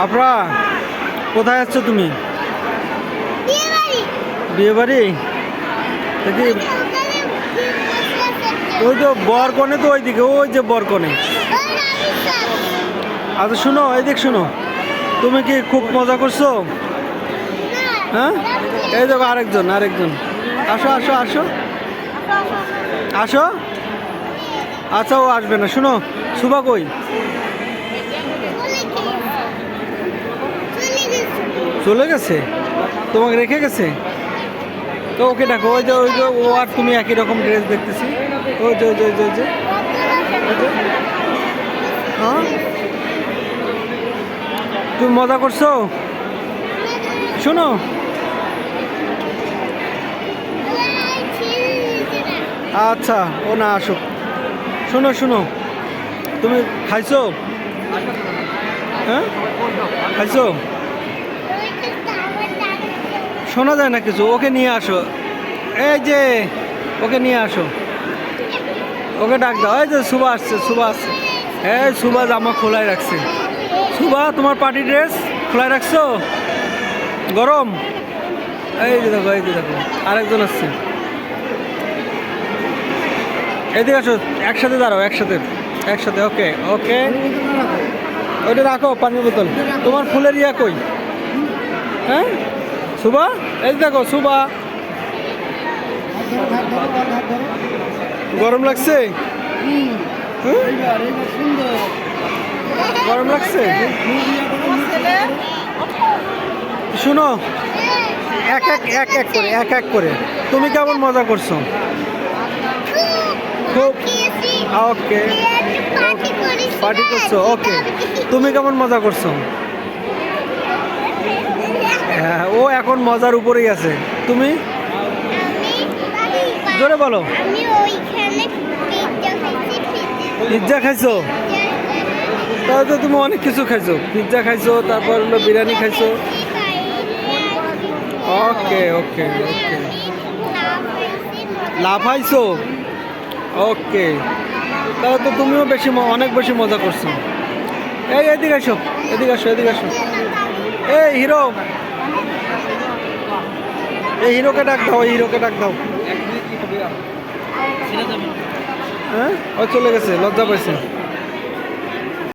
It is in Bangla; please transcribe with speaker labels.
Speaker 1: আপরা কোথায় যাচ্ছ তুমি? বিয়ে বাড়ি? দেখি ওই তো বরকনে, তো ওইদিকে ওই যে বরকনে। আচ্ছা শুনো, এইদিক শুনো, তুমি কি খুব মজা করছো? হ্যাঁ, এই দেখো আরেকজন আরেকজন। আসো আসো আসো আসো। আচ্ছা ও আসবে না। শুনো, শুভা কই? চলে গেছে? তোমাকে রেখে গেছে? তো ওকে দেখো, ওই যে ও আর তুমি একই রকম ড্রেস দেখতেছি। ওই যে ওই যে ওই যে ওই যে হ্যাঁ, তুমি মজা করছো? শোনো, আচ্ছা ও না আসুক। শোনো শোনো, তুমি খাইছো? হ্যাঁ খাইছো? শোনা যায় না কিছু। ওকে নিয়ে আসো, এই যে ওকে নিয়ে আসো, ওকে ডাক দাও। এই যে সুভা আসছে, সুভা আসছে। এই সুভা জামা খোলাই রাখছে। সুভা, তোমার পার্টি ড্রেস খোলাই রাখছো? গরম? এই যে দেখো, এই যে দেখো আরেকজন আসছে। এদিকে আসো, একসাথে দাঁড়াও, একসাথে একসাথে। ওকে ওকে, ওইটা রাখো পানির বোতল। তোমার ফুলের ইয়া কই? হ্যাঁ সুভা, এই দেখো সুভা। গরম লাগছে? গরম লাগছে? শুনো, এক এক এক এক করে, এক এক করে তুমি কেমন মজা করছো? খুব। ওকে, পার্টি করছো? ওকে, তুমি কেমন মজা করছো? হ্যাঁ, ও এখন মজার উপরেই আছে। তুমি জোরে বলো। পিৎজা খাইছো? তাহলে তো তুমি অনেক কিছু খাইছো। পিৎজা খাইছো, তারপর হলো বিরিয়ানি খাইছো। ওকে ওকে ওকে, লাফাইছো? ওকে, তাহলে তো তুমিও বেশি অনেক বেশি মজা করছো। এই এদিকে আসো, এদিকে আসো, এদিকে আসো। এই হিরো, এই হিরোকে ডাক দাও, এই হিরোকে ডাক দাও। হ্যাঁ, ও চলে গেছে, লজ্জা পাইছে।